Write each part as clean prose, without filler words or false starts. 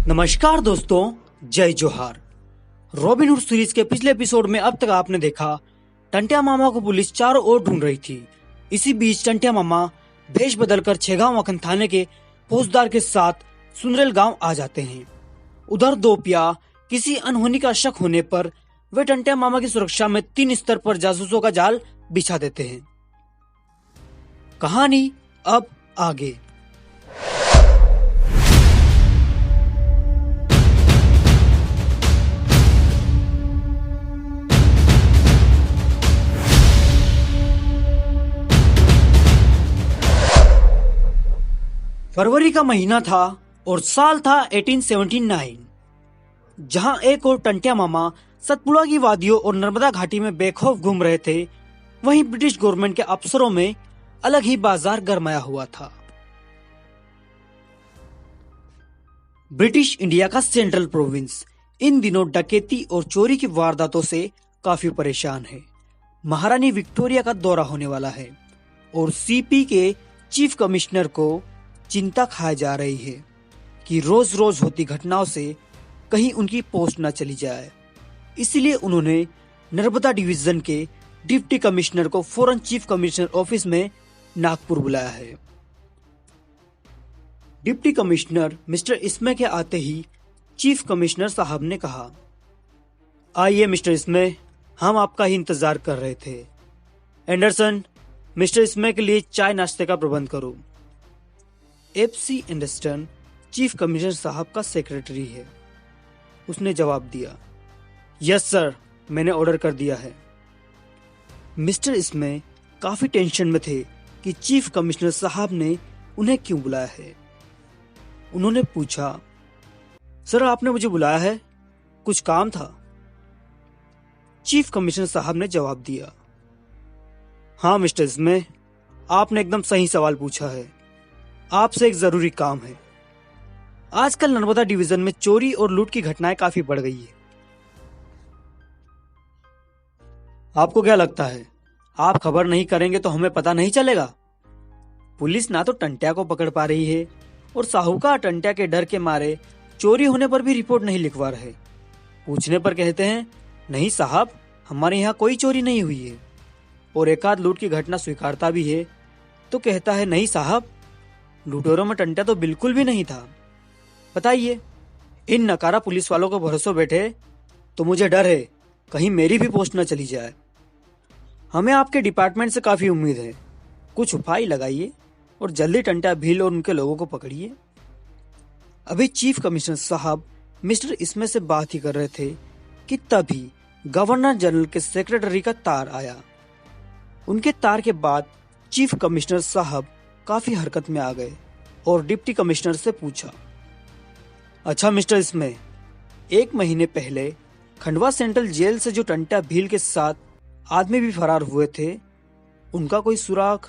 नमस्कार दोस्तों, जय जोहार। रॉबिनहुड सीरीज के पिछले एपिसोड में अब तक आपने देखा टंटिया मामा को पुलिस चारों ओर ढूंढ रही थी। इसी बीच टंटिया मामा भेष बदलकर छेगांव मखन थाने के फौजदार के साथ सुंदरेल गांव आ जाते हैं। उधर दोपिया किसी अनहोनी का शक होने पर वे टंटिया मामा की सुरक्षा में 3 स्तर पर जासूसों का जाल बिछा देते हैं। कहानी अब आगे। फरवरी का महीना था और साल था 1879। जहां एक और टंटिया मामा सतपुड़ा की वादियों और नर्मदा घाटी में बेखौफ घूम रहे थे, वहीं ब्रिटिश गवर्नमेंट के अफसरों में अलग ही बाजार गरमाया हुआ था। ब्रिटिश इंडिया का सेंट्रल प्रोविंस इन दिनों डकैती और चोरी की वारदातों से काफी परेशान है। महारानी विक्टोरिया का दौरा होने वाला है और सीपी के चीफ कमिश्नर को चिंता खाई जा रही है कि रोज रोज होती घटनाओं से कहीं उनकी पोस्ट न चली जाए। इसलिए उन्होंने नर्मदा डिवीजन के डिप्टी कमिश्नर को फौरन चीफ कमिश्नर ऑफिस में नागपुर बुलाया है। डिप्टी कमिश्नर मिस्टर इसमे के आते ही चीफ कमिश्नर साहब ने कहा, आइए मिस्टर इसमे, हम आपका ही इंतजार कर रहे थे। एंडरसन, मिस्टर इसमे के लिए चाय नाश्ते का प्रबंध करो। FC एंडरसन चीफ कमिश्नर साहब का सेक्रेटरी है। उसने जवाब दिया, यस सर, मैंने ऑर्डर कर दिया है। मिस्टर इसमें काफी टेंशन में थे कि चीफ कमिश्नर साहब ने उन्हें क्यों बुलाया है। उन्होंने पूछा, सर आपने मुझे बुलाया है, कुछ काम था? चीफ कमिश्नर साहब ने जवाब दिया, हाँ मिस्टर इसमें, आपने एकदम सही सवाल पूछा है। आपसे एक जरूरी काम है। आजकल नर्मदा डिवीजन में चोरी और लूट की घटनाएं काफी बढ़ गई है। आपको क्या लगता है, आप खबर नहीं करेंगे तो हमें पता नहीं चलेगा? पुलिस ना तो टंटिया को पकड़ पा रही है और साहूकार टंटिया के डर के मारे चोरी होने पर भी रिपोर्ट नहीं लिखवा रहे। पूछने पर कहते हैं, नहीं साहब, हमारे यहाँ कोई चोरी नहीं हुई है। और एक आध लूट की घटना स्वीकारता भी है तो कहता है, नहीं साहब, लुटेरों में टंटिया तो बिल्कुल भी नहीं था। बताइए, इन नकारा पुलिस वालों को भरोसे बैठे तो मुझे डर है कहीं मेरी भी पोस्ट न चली जाए। हमें आपके डिपार्टमेंट से काफी उम्मीद है। कुछ उपाय लगाइए और जल्दी टंटिया भील और उनके लोगों को पकड़िए। अभी चीफ कमिश्नर साहब मिस्टर इसमें से बात ही कर रहे थे कि तभी गवर्नर जनरल के सेक्रेटरी का तार आया। उनके तार के बाद चीफ कमिश्नर साहब काफी हरकत में आ गए और डिप्टी कमिश्नर से पूछा, अच्छा मिस्टर इसमें, 1 महीने पहले खंडवा सेंट्रल जेल से जो टंटिया भील के साथ आदमी भी फरार हुए थे, उनका कोई सुराग?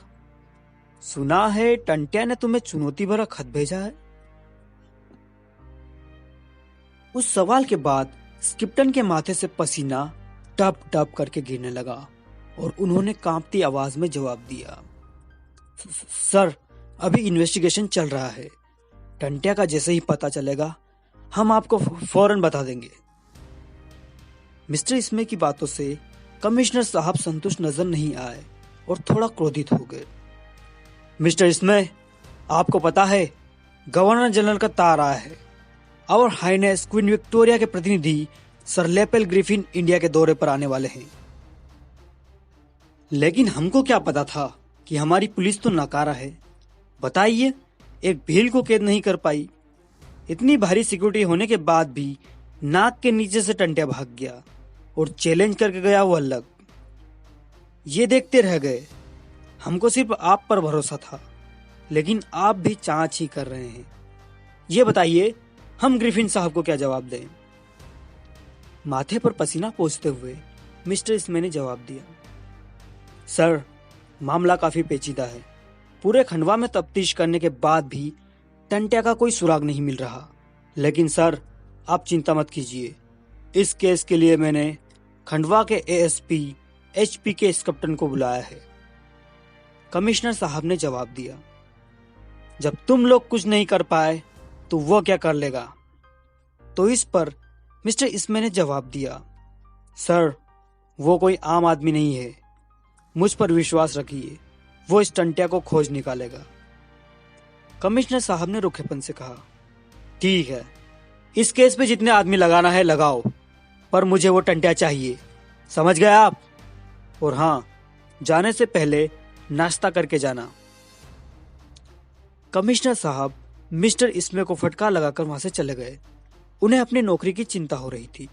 सुना है टंटिया ने तुम्हें चुनौती भरा खत भेजा है। उस सवाल के बाद स्किप्टन के माथे से पसीना टप टप करके गिरने लगा और उन्होंने कांपती आवाज में जवाब दिया, सर अभी इन्वेस्टिगेशन चल रहा है। टंटिया का जैसे ही पता चलेगा हम आपको फौरन बता देंगे। मिस्टर इसमे की बातों से कमिश्नर साहब संतुष्ट नजर नहीं आए और थोड़ा क्रोधित हो गए। मिस्टर इसमे, आपको पता है गवर्नर जनरल का तार आया है। आवर हाइनेस क्वीन विक्टोरिया के प्रतिनिधि सर लेपेल ग्रिफिन इंडिया के दौरे पर आने वाले हैं। लेकिन हमको क्या पता था कि हमारी पुलिस तो नकारा है। बताइए, एक भील को कैद नहीं कर पाई। इतनी भारी सिक्योरिटी होने के बाद भी नाक के नीचे से टंटिया भाग गया और चैलेंज करके गया वो अलग। ये देखते रह गए। हमको सिर्फ आप पर भरोसा था, लेकिन आप भी चांच ही कर रहे हैं। ये बताइए, हम ग्रिफिन साहब को क्या जवाब दें? माथे पर पसीना पोंछते हुए मिस्टर इसमे ने जवाब दिया, सर मामला काफी पेचीदा है। पूरे खंडवा में तफ्तीश करने के बाद भी टंटिया का कोई सुराग नहीं मिल रहा। लेकिन सर आप चिंता मत कीजिए, इस केस के लिए मैंने खंडवा के ASP HP के स्किप्टन को बुलाया है। कमिश्नर साहब ने जवाब दिया, जब तुम लोग कुछ नहीं कर पाए तो वो क्या कर लेगा। तो इस पर मिस्टर इसमे ने जवाब दिया, सर वो कोई आम आदमी नहीं है, मुझ पर विश्वास रखिए, वो इस टंटिया को खोज निकालेगा। कमिश्नर साहब ने रुखेपन से कहा, ठीक है, इस केस पे जितने आदमी लगाना है लगाओ, पर मुझे वो टंटिया चाहिए, समझ गए आप? और हाँ, जाने से पहले नाश्ता करके जाना। कमिश्नर साहब मिस्टर इसमे को फटकार लगाकर वहां से चले गए। उन्हें अपनी नौकरी की चिंता हो रही थी।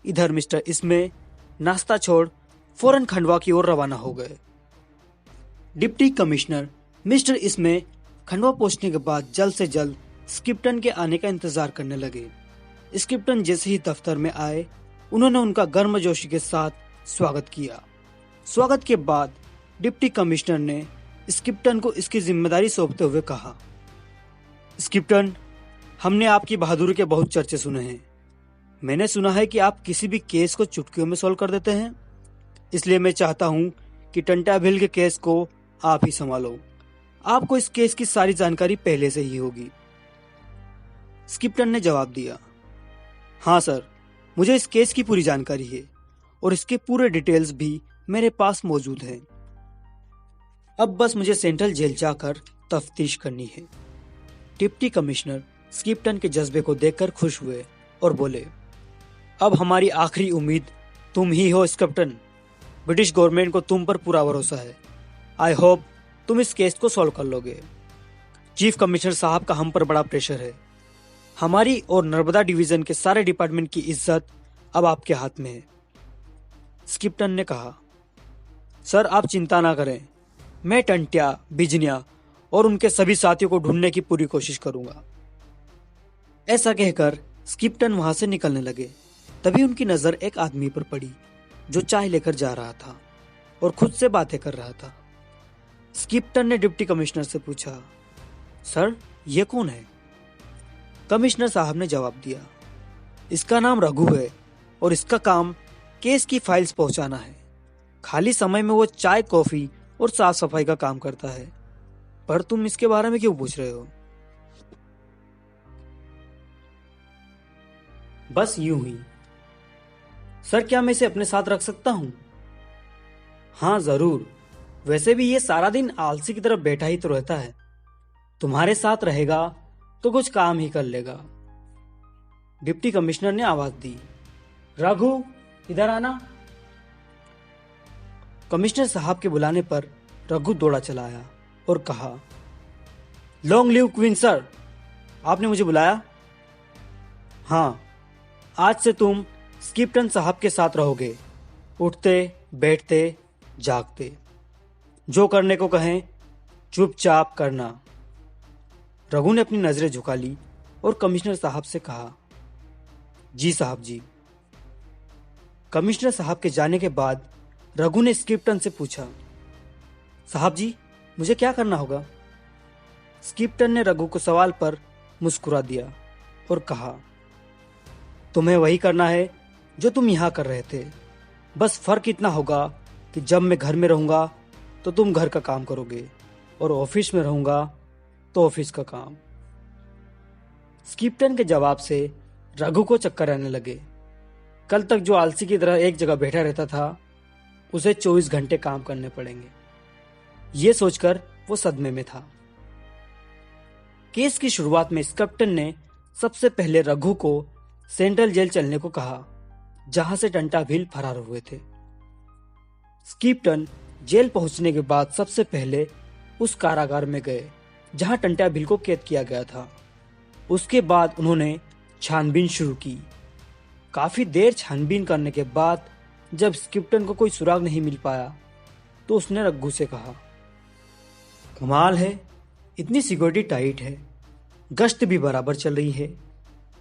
इधर मिस्टर इसमे नाश्ता छोड़ फौरन खंडवा की ओर रवाना हो गए। डिप्टी कमिश्नर मिस्टर इसमे खंडवा पहुंचने के बाद जल्द से जल्द स्किप्टन के आने का इंतजार करने लगे। स्किप्टन जैसे ही दफ्तर में आए, उन्होंने उनका गर्मजोशी के साथ स्वागत किया। स्वागत के बाद डिप्टी कमिश्नर ने स्किप्टन को इसकी जिम्मेदारी सौंपते हुए कहा, स्किप्टन, हमने आपकी बहादुरी के बहुत चर्चे सुने हैं। मैंने सुना है कि आप किसी भी केस को चुटकियों में सॉल्व कर देते हैं, इसलिए मैं चाहता हूं कि टंटा भिल के केस को आप ही संभालो। आपको इस केस की सारी जानकारी पहले से ही होगी। स्किप्टन ने जवाब दिया, हाँ सर, मुझे इस केस की पूरी जानकारी है और इसके पूरे डिटेल्स भी मेरे पास मौजूद हैं। अब बस मुझे सेंट्रल जेल जाकर तफ्तीश करनी है। डिप्टी कमिश्नर स्किप्टन के जज्बे को देखकर खुश हुए और बोले, अब हमारी आखिरी उम्मीद तुम ही हो स्किप्टन। ब्रिटिश गवर्नमेंट को तुम पर पूरा भरोसा है। आई होप तुम इस केस को सॉल्व कर लोगे। चीफ कमिश्नर साहब का हम पर बड़ा प्रेशर है। हमारी और नर्मदा डिवीजन के सारे डिपार्टमेंट की इज्जत अब आपके हाथ में है। स्किप्टन ने कहा, सर आप चिंता ना करें, मैं टंटिया, बिजनिया और उनके सभी साथियों को ढूंढने की पूरी कोशिश करूंगा। ऐसा कहकर स्किप्टन वहां से निकलने लगे। तभी उनकी नजर एक आदमी पर पड़ी जो चाय लेकर जा रहा था और खुद से बातें कर रहा था। स्किप्टन ने डिप्टी कमिश्नर से पूछा, सर ये कौन है? कमिश्नर साहब ने जवाब दिया, इसका नाम रघु है और इसका काम केस की फाइल्स पहुंचाना है। खाली समय में वो चाय, कॉफी और साफ सफाई का काम करता है। पर तुम इसके बारे में क्यों पूछ रहे हो? बस यूं ही। सर क्या मैं इसे अपने साथ रख सकता हूं? हाँ जरूर, वैसे भी ये सारा दिन आलसी की तरफ बैठा ही तो रहता है। तुम्हारे साथ रहेगा तो कुछ काम ही कर लेगा। डिप्टी कमिश्नर ने आवाज दी, रघु इधर आना। कमिश्नर साहब के बुलाने पर रघु दौड़ा चला आया और कहा, लॉन्ग लिव क्वीन सर, आपने मुझे बुलाया? हाँ, आज से तुम स्किप्टन साहब के साथ रहोगे, उठते बैठते जागते, जो करने को कहें चुपचाप करना। रघु ने अपनी नजरें झुका ली और कमिश्नर साहब से कहा, जी साहब जी। कमिश्नर साहब के जाने के बाद रघु ने स्किप्टन से पूछा, साहब जी मुझे क्या करना होगा? स्किप्टन ने रघु को सवाल पर मुस्कुरा दिया और कहा, तुम्हें वही करना है जो तुम यहां कर रहे थे। बस फर्क इतना होगा कि जब मैं घर में रहूंगा तो तुम घर का काम करोगे और ऑफिस में रहूंगा तो ऑफिस का काम। स्किप्टन के जवाब से रघु को चक्कर आने लगे। कल तक जो आलसी की तरह एक जगह बैठा रहता था, उसे 24 घंटे काम करने पड़ेंगे। ये सोचकर वो सदमे में था। केस की शुरुआत में स्किप्टन ने सबसे पहले रघु को सेंट्रल जेल चलने को कहा, जहां से टंटा भील फरार हुए थे। स्किप्टन जेल पहुंचने के बाद सबसे पहले उस कारागार में गए जहां टंटा भील को कैद किया गया था। उसके बाद उन्होंने छानबीन शुरू की। काफी देर छानबीन करने के बाद जब स्किप्टन को कोई सुराग नहीं मिल पाया तो उसने रघु से कहा, कमाल है, इतनी सिक्योरिटी टाइट है, गश्त भी बराबर चल रही है,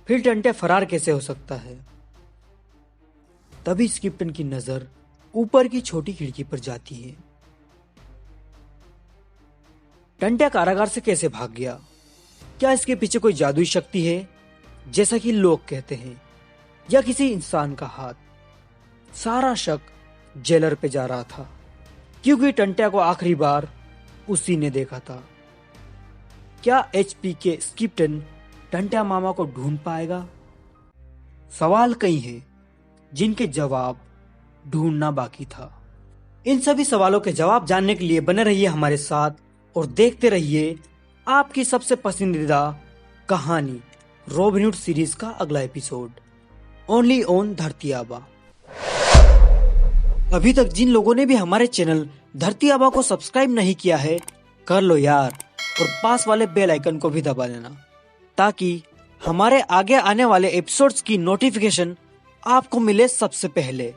फिर टंटा फरार कैसे हो सकता है? तभी स्किप्टन की नजर ऊपर की छोटी खिड़की पर जाती है। टंटा कारागार से कैसे भाग गया? क्या इसके पीछे कोई जादुई शक्ति है जैसा कि लोग कहते हैं, या किसी इंसान का हाथ? सारा शक जेलर पे जा रहा था, क्योंकि टंटा को आखिरी बार उसी ने देखा था। क्या एचपी के स्किप्टन टंटा मामा को ढूंढ पाएगा सवाल कई हैं जिनके जवाब ढूंढना बाकी था। इन सभी सवालों के जवाब जानने के लिए बने रहिए हमारे साथ और देखते रहिए आपकी सबसे पसंदीदा कहानी रॉबिन हुड सीरीज का अगला एपिसोड ओनली ऑन धरती आबा। अभी तक जिन लोगों ने भी हमारे चैनल धरती आबा को सब्सक्राइब नहीं किया है कर लो यार, और पास वाले बेल आइकन को भी दबा देना ताकि हमारे आगे आने वाले एपिसोड्स की नोटिफिकेशन आपको मिले सबसे पहले।